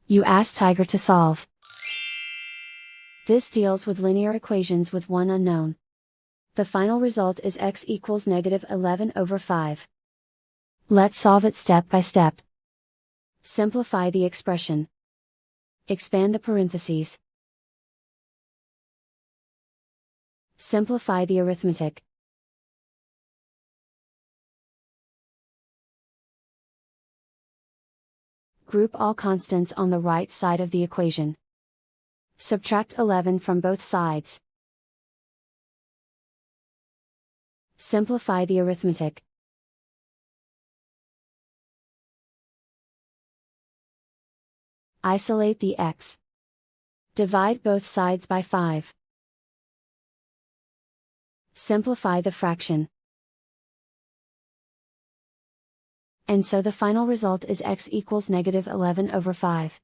You ask Tiger to solve. This deals with linear equations with one unknown. The final result is x equals -11/5. Let's solve it step by step. Simplify the expression. Expand the parentheses. Simplify the arithmetic. Group all constants on the right side of the equation. Subtract 11 from both sides. Simplify the arithmetic. Isolate the x. Divide both sides by 5. Simplify the fraction. And so the final result is x equals -11/5.